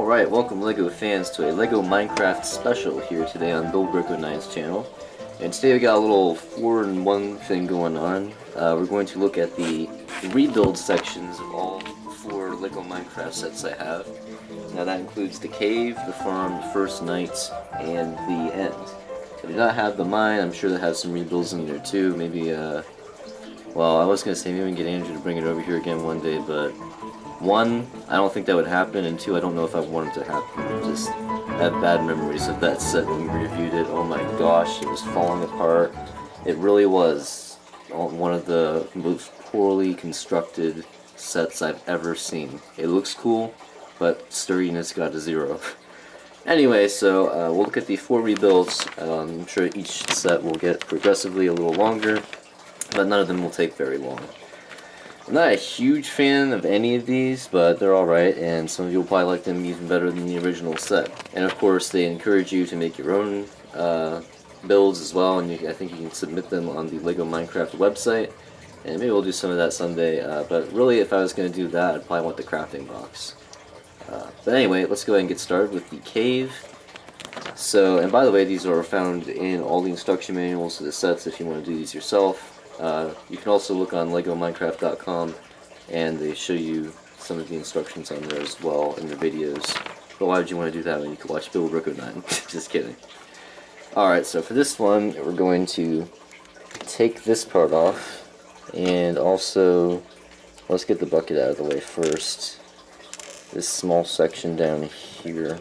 Alright, welcome LEGO fans to a LEGO Minecraft special here today on BuildBricko9's channel. And today we got a little 4-in-1 thing going on. We're going to look at the rebuild sections of all 4 LEGO Minecraft sets I have. Now that includes the cave, the farm, the first night, and the end. I do not have the mine. I'm sure that has some rebuilds in there too. Maybe, well, I was going to say maybe we can get Andrew to bring it over here again one day, but 1, I don't think that would happen, and 2, I don't know if I want it to happen. I just have bad memories of that set when we reviewed it. Oh my gosh, it was falling apart. It really was one of the most poorly constructed sets I've ever seen. It looks cool, but sturdiness got to 0. Anyway, so we'll look at the 4 rebuilds. I'm sure each set will get progressively a little longer, but none of them will take very long. I'm not a huge fan of any of these, but they're alright, and some of you will probably like them even better than the original set. And of course, they encourage you to make your own builds as well, and I think you can submit them on the LEGO Minecraft website, and maybe we'll do some of that someday, but really if I was going to do that, I'd probably want the crafting box. But anyway, let's go ahead and get started with the cave. So, and by the way, these are found in all the instruction manuals of the sets if you want to do these yourself. You can also look on LegoMinecraft.com, and they show you some of the instructions on there as well in the videos. But why would you want to do that when you could watch BuildBricko9? Just kidding. Alright, so for this one, we're going to take this part off, and also, let's get the bucket out of the way first. This small section down here.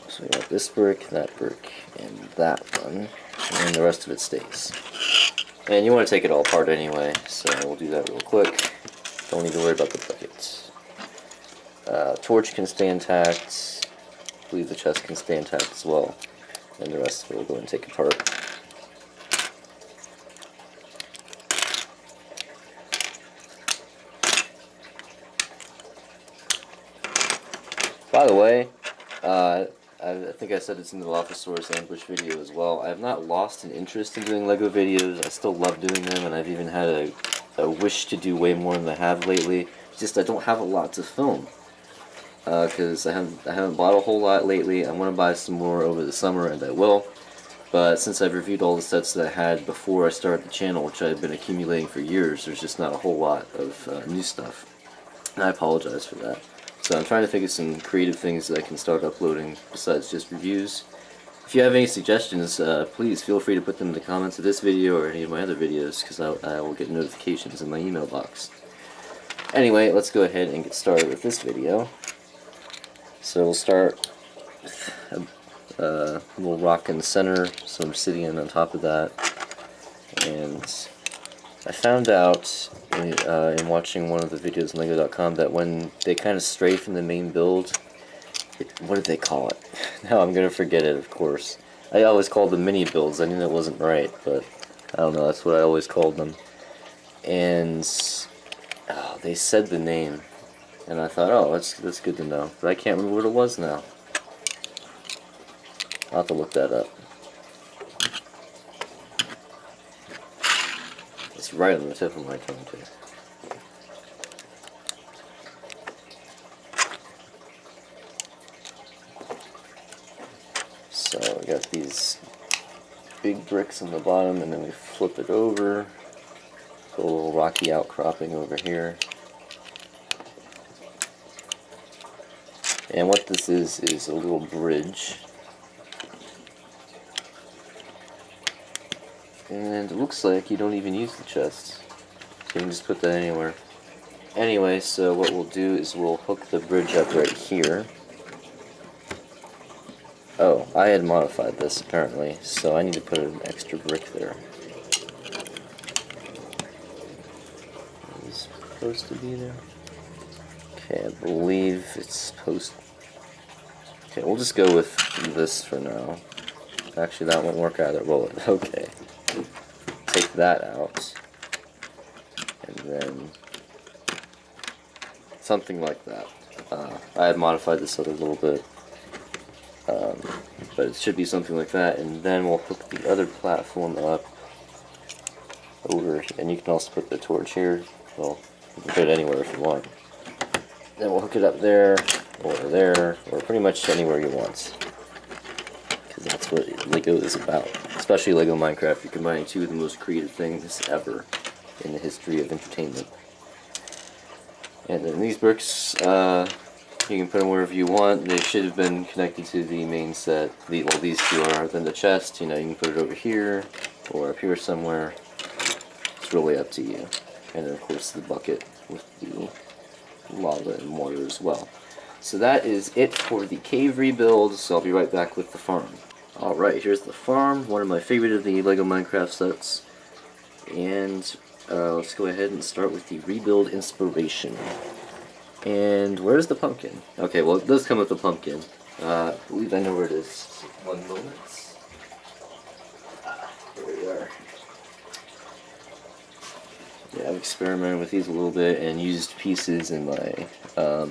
So we got this brick, that brick, and that one. And the rest of it stays. And you want to take it all apart anyway, so we'll do that real quick. Don't need to worry about the buckets. Torch can stay intact. I believe the chest can stay intact as well. And the rest of it we'll go and take apart. By the way, I think I said it's in the Dilophosaurus ambush video as well. I have not lost an interest in doing LEGO videos. I still love doing them, and I've even had a wish to do way more than I have lately. It's just I don't have a lot to film. Because I haven't bought a whole lot lately. I'm going to buy some more over the summer, and I will. But since I've reviewed all the sets that I had before I started the channel, which I've been accumulating for years, there's just not a whole lot of new stuff. And I apologize for that. So I'm trying to think of some creative things that I can start uploading besides just reviews. If you have any suggestions, please feel free to put them in the comments of this video or any of my other videos, because I will get notifications in my email box. Anyway, let's go ahead and get started with this video. So we'll start with a little rock in the center, some obsidian on top of that, and I found out in watching one of the videos on LEGO.com that when they kind of stray from the main build, what did they call it? Now I'm going to forget it, of course. I always called them mini builds. I knew that wasn't right, but I don't know, that's what I always called them. And they said the name, and I thought, oh, that's good to know. But I can't remember what it was now. I'll have to look that up. It's right on the tip of my tongue, too. So we got these big bricks on the bottom, and then we flip it over. Got a little rocky outcropping over here. And what this is a little bridge. And it looks like you don't even use the chest. So you can just put that anywhere. Anyway, so what we'll do is we'll hook the bridge up right here. Oh, I had modified this apparently, so I need to put an extra brick there. Is it supposed to be there? Okay, I believe it's supposed. Okay, we'll just go with this for now. Actually, that won't work either, will it? Okay. Take that out, and then something like that. I had modified this a little bit, but it should be something like that, and then we'll hook the other platform up over, and you can also put the torch here. Well, you can put it anywhere if you want. Then we'll hook it up there, or pretty much anywhere you want. Because that's what LEGO is about. Especially LEGO Minecraft. You're combining two of the most creative things ever in the history of entertainment. And then these bricks, you can put them wherever you want. They should have been connected to the main set. Well, these two are. Then the chest, you can put it over here, or up here somewhere. It's really up to you. And then of course the bucket with the lava and water as well. So that is it for the cave rebuild, so I'll be right back with the farm. Alright, here's the farm, one of my favorite of the LEGO Minecraft sets. And let's go ahead and start with the rebuild inspiration. And where's the pumpkin? Okay, well it does come with the pumpkin. I believe I know where it is. 1 moment. There we are. Yeah, I've experimented with these a little bit and used pieces in my a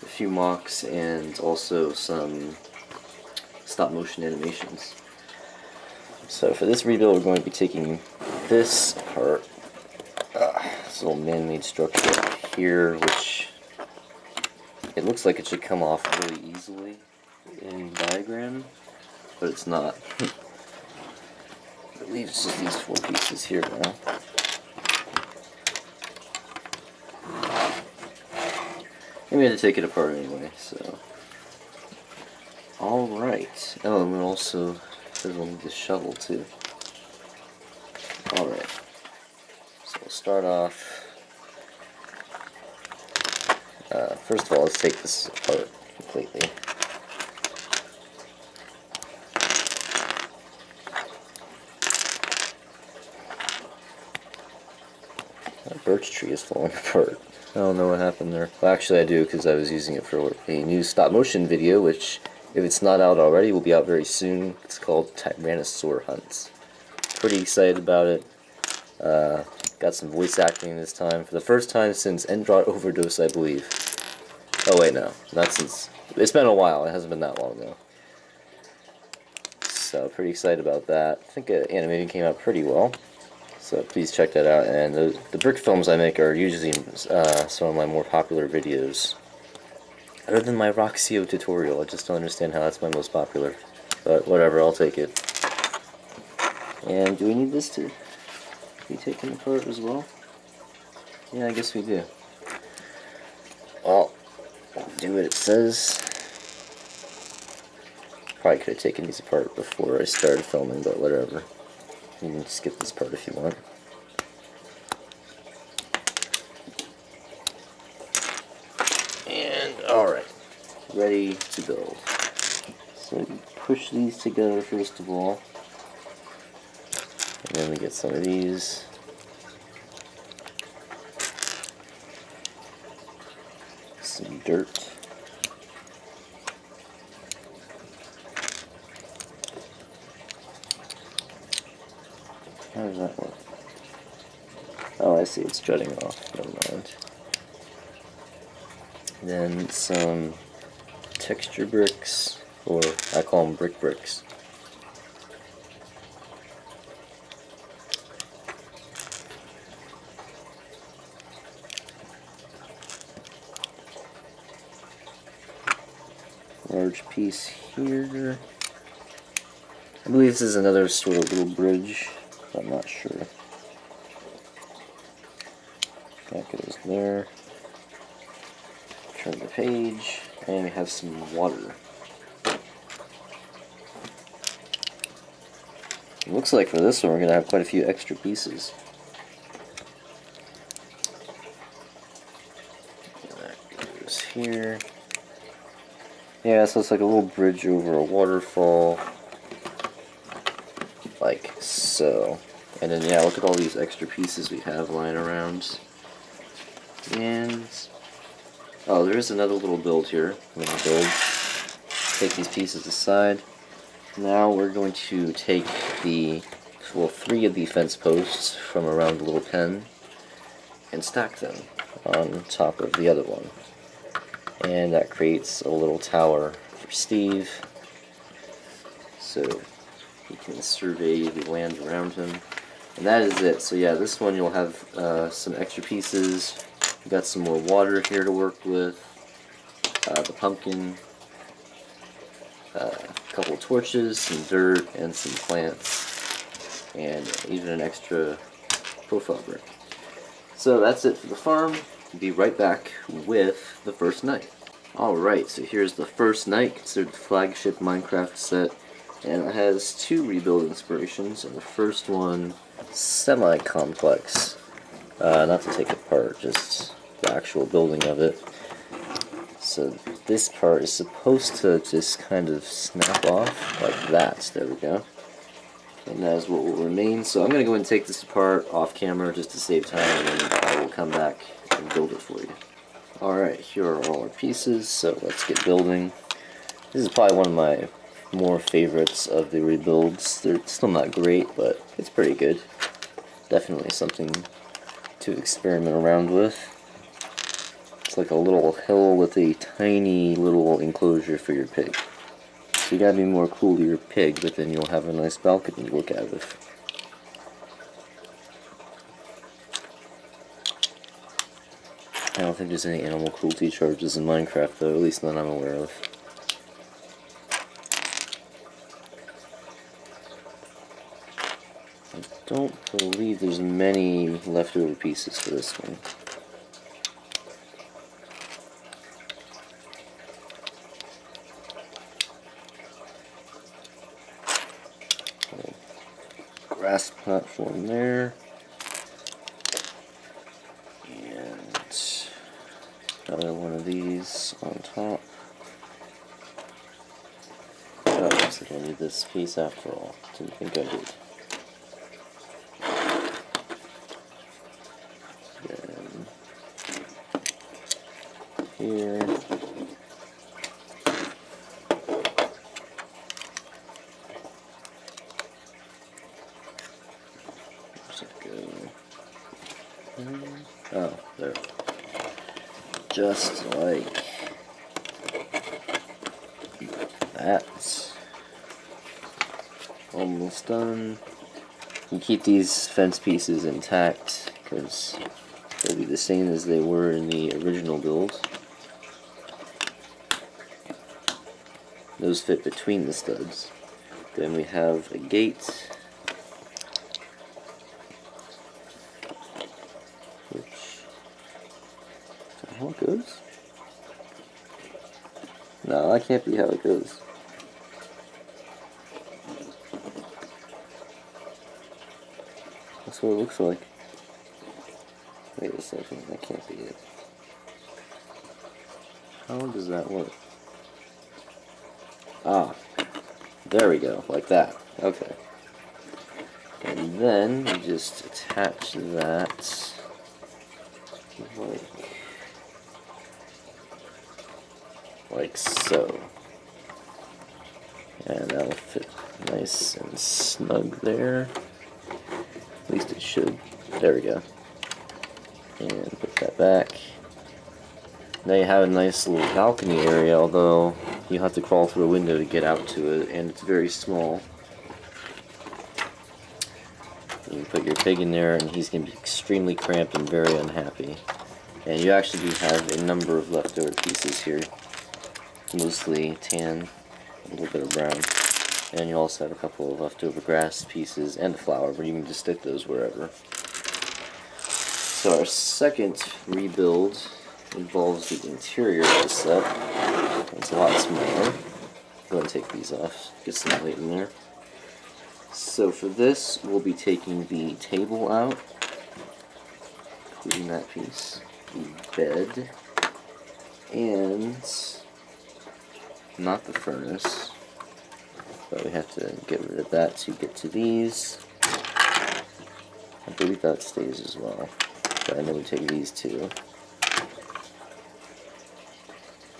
few mocks and also some stop motion animations. So for this rebuild, we're going to be taking this apart, this little man-made structure up here, which it looks like it should come off really easily in diagram, but it's not. It leaves just these 4 pieces here now. We had to take it apart anyway, so. Alright. Oh, and we'll also, we'll need the shovel too. Alright. So we'll start off. First of all, let's take this apart completely. That birch tree is falling apart. I don't know what happened there. Well, actually I do, because I was using it for a new stop motion video, which, if it's not out already, will be out very soon. It's called Tyrannosaur Hunts. Pretty excited about it. Got some voice acting this time, for the first time since Endrot Overdose, I believe. Oh wait, no. Not since... It's been a while. It hasn't been that long, though. So, pretty excited about that. I think animating came out pretty well. So please check that out, and the brick films I make are usually some of my more popular videos. Other than my Roxio tutorial, I just don't understand how that's my most popular. But whatever, I'll take it. And do we need this to be taken apart as well? Yeah, I guess we do. Well, do what it says. Probably could have taken these apart before I started filming, but whatever. You can skip this part if you want. And, alright. Ready to build. So you push these together first of all. And then we get some of these. Some dirt. How does that work? Oh, I see, it's jutting off. Never mind. Then some texture bricks, or I call them brick bricks. Large piece here. I believe this is another sort of little bridge. I'm not sure. That goes there. Turn the page, and we have some water. It looks like for this one we're going to have quite a few extra pieces. And that goes here. Yeah, so it's like a little bridge over a waterfall. Like so. And then yeah, look at all these extra pieces we have lying around. And oh, there is another little build here. I'm going to build. Take these pieces aside. Now we're going to take the 3 of the fence posts from around the little pen and stack them on top of the other one. And that creates a little tower for Steve, so he can survey the land around him. And that is it. So yeah, this one you'll have some extra pieces. We've got some more water here to work with. the pumpkin, a couple torches, some dirt, and some plants, and even an extra profile brick. So that's it for the farm. We'll be right back with the first night. Alright, so here's the first night, considered the flagship Minecraft set, and it has two rebuild inspirations, and the first one, semi-complex. Not to take apart, just the actual building of it. So this part is supposed to just kind of snap off like that. There we go. And that is what will remain. So I'm going to go ahead and take this apart off camera just to save time, and then I will come back and build it for you. Alright, here are all our pieces, so let's get building. This is probably one of my more favorites of the rebuilds. They're still not great, but it's pretty good. Definitely something to experiment around with. It's like a little hill with a tiny little enclosure for your pig. So you gotta be more cool to your pig, but then you'll have a nice balcony to look out of. I don't think there's any animal cruelty charges in Minecraft, though, at least none I'm aware of. I don't believe there's many leftover pieces for this one. Grass platform there. Another one of these on top. Oh, looks like I need this piece after all. Didn't think I did. Then here. Where's it go? Oh, there. Just like that. Almost done. You keep these fence pieces intact because they'll be the same as they were in the original build. Those fit between the studs. Then we have a gate, how it goes? No, that can't be how it goes. That's what it looks like. Wait a second, that can't be it. How does that work? Ah, there we go, like that. Okay. And then we just attach that like so. And that'll fit nice and snug there. At least it should. There we go. And put that back. Now you have a nice little balcony area, although you have to crawl through a window to get out to it, and it's very small. You can put your pig in there, and he's going to be extremely cramped and very unhappy. And you actually do have a number of leftover pieces here. Mostly tan, a little bit of brown. And you also have a couple of leftover grass pieces and a flower, but you can just stick those wherever. So our second rebuild involves the interior of the set. It's a lot smaller. Go ahead and take these off, get some light in there. So for this, we'll be taking the table out, including that piece, the bed, and not the furnace, but we have to get rid of that to get to these. I believe that stays as well, but I know we take these two.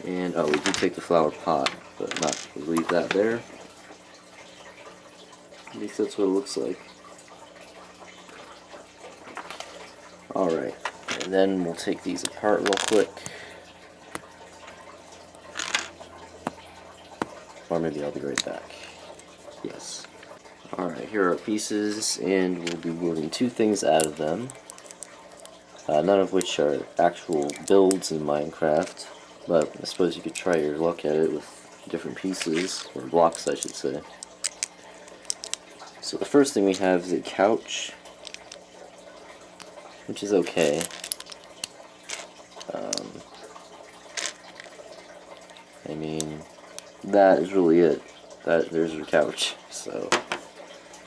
And, oh, we do take the flower pot, but not, we'll leave that there. At least that's what it looks like. Alright, and then we'll take these apart real quick. Or maybe I'll be right back. Yes. Alright, here are our pieces, and we'll be building two things out of them. None of which are actual builds in Minecraft. but I suppose you could try your luck at it with different pieces, or blocks I should say. So the first thing we have is a couch, which is okay. I mean, that is really it. There's your couch. So,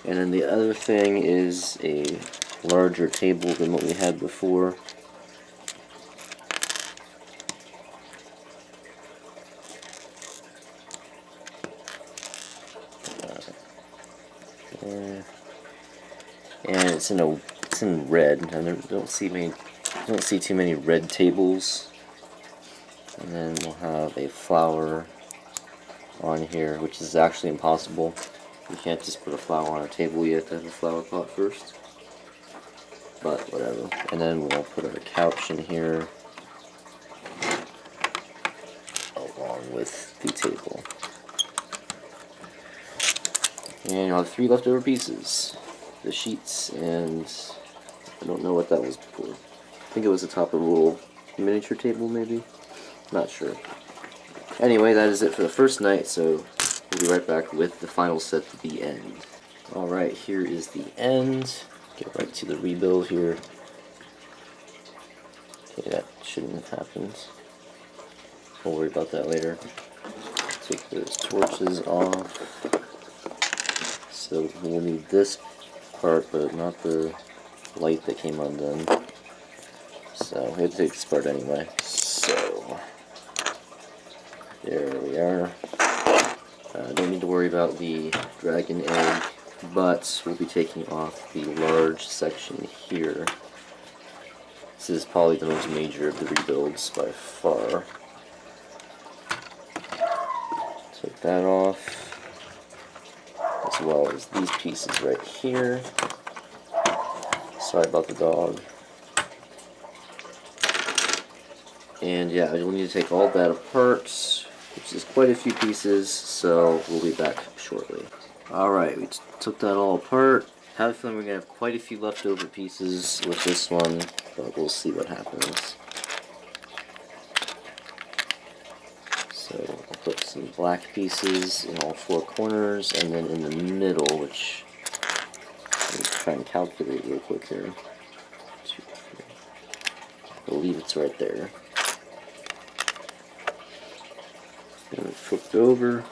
and then the other thing is a larger table than what we had before. And it's in red. I don't see too many red tables. And then we'll have a flower on here, which is actually impossible. You can't just put a flower on a table. You have to have a flower pot first. But whatever. And then we'll put our couch in here along with the table. And you'll have 3 leftover pieces. The sheets, and I don't know what that was before. I think it was the top of a little miniature table, maybe? Not sure. Anyway, that is it for the first night, so we'll be right back with the final set at the end. Alright, here is the end. Get right to the rebuild here. Okay, that shouldn't have happened. We'll worry about that later. Take those torches off. So we'll need this part, but not the light that came undone. So we have to take this part anyway. So there we are. Don't need to worry about the dragon egg, but we'll be taking off the large section here. This is probably the most major of the rebuilds by far. Take that off, as well as these pieces right here. Sorry about the dog. And yeah, you'll need to take all that apart, which is quite a few pieces, so we'll be back shortly. Alright, we took that all apart. I have a feeling we're going to have quite a few leftover pieces with this one, but we'll see what happens. So I'll put some black pieces in all 4 corners, and then in the middle, which let's try and calculate real quick here. 2, 3. I believe it's right there. And flip it over.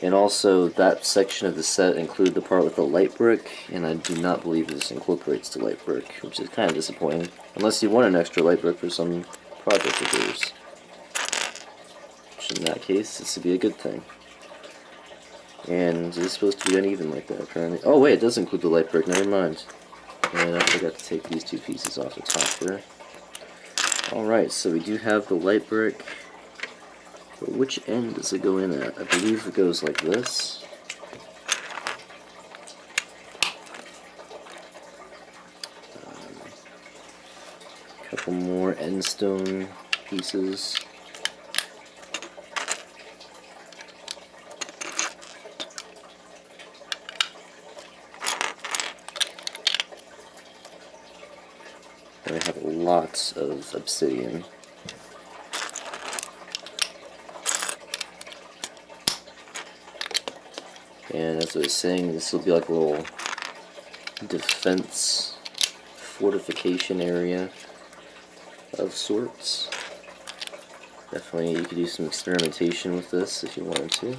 And also, that section of the set included the part with the light brick, and I do not believe this incorporates the light brick, which is kind of disappointing. Unless you want an extra light brick for some project of yours. Which in that case, this would be a good thing. And it's supposed to be uneven like that, apparently. Oh wait, it does include the light brick, never mind. And I forgot to take these 2 pieces off the top here. Alright, so we do have the light brick. But which end does it go in at? I believe it goes like this. A couple more end stone pieces. And I have lots of obsidian. And as I was saying, this will be like a little defense fortification area of sorts. Definitely you could do some experimentation with this if you wanted to.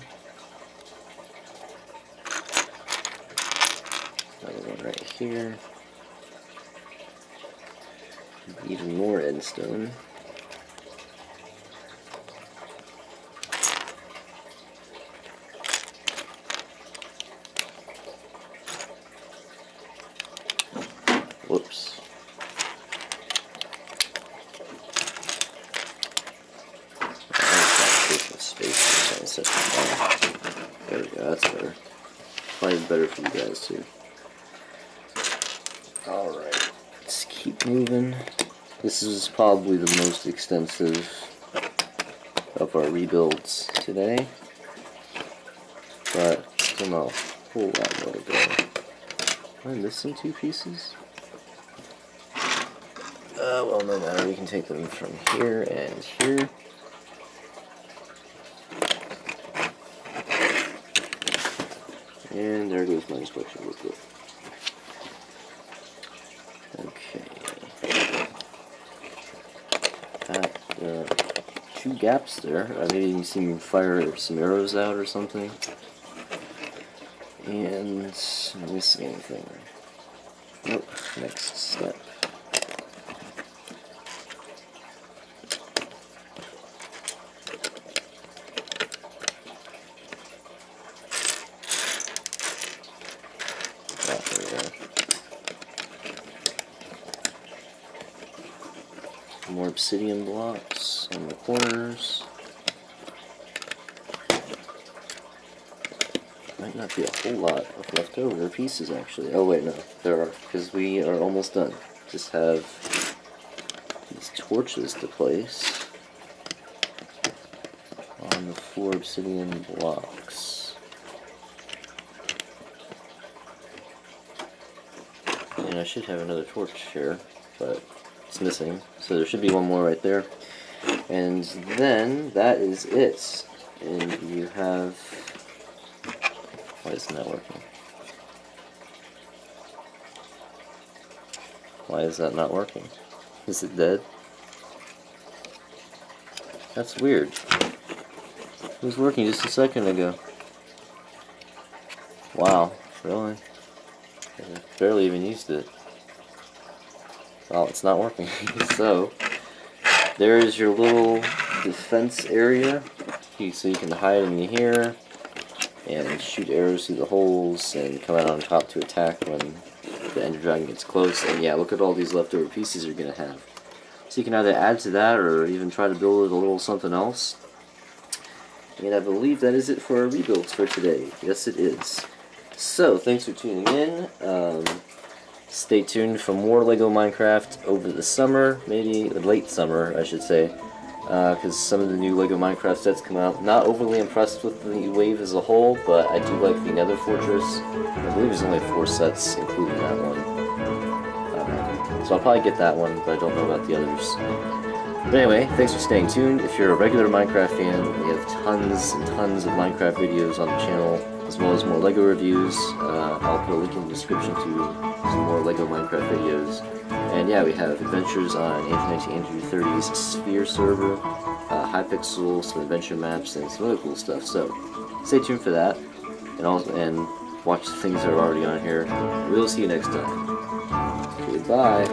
Another one right here. Even more endstone. Whoops. There we go, that's better. Probably better for you guys too. Alright, let's keep moving. This is probably the most extensive of our rebuilds today, but still not a whole lot more to go. Am I missing 2 pieces? Well, no matter. We can take them from here and here. And there goes my instruction booklet. Okay. There are 2 gaps there. Maybe you can see me fire some arrows out or something. And am I missing anything? Nope. Next step. More obsidian blocks on the corners. Might not be a whole lot of leftover pieces actually. Oh wait, no, there are, because we are almost done. Just have these torches to place on the 4 obsidian blocks. And I should have another torch here, but it's missing, so there should be one more right there. And then that is it. And you have... Why isn't that working? Why is that not working? Is it dead? That's weird. It was working just a second ago. Wow, really? I barely even used it. Well, it's not working. So, there is your little defense area. So you can hide in here and shoot arrows through the holes and come out on top to attack when the Ender Dragon gets close. And yeah, look at all these leftover pieces you're going to have. So you can either add to that or even try to build a little something else. And I believe that is it for our rebuilds for today. Yes, it is. So, thanks for tuning in. Stay tuned for more LEGO Minecraft over the summer, maybe late summer, I should say, because some of the new LEGO Minecraft sets come out. Not overly impressed with the wave as a whole, but I do like the Nether Fortress. I believe there's only 4 sets, including that one. So I'll probably get that one, but I don't know about the others. But anyway, thanks for staying tuned. If you're a regular Minecraft fan, we have tons and tons of Minecraft videos on the channel, as well as more LEGO reviews. I'll put a link in the description to some more LEGO Minecraft videos. And yeah, we have adventures on Andrew30's Sphere server, Hypixel, some adventure maps, and some other cool stuff. So stay tuned for that, and watch the things that are already on here. We'll see you next time. Goodbye.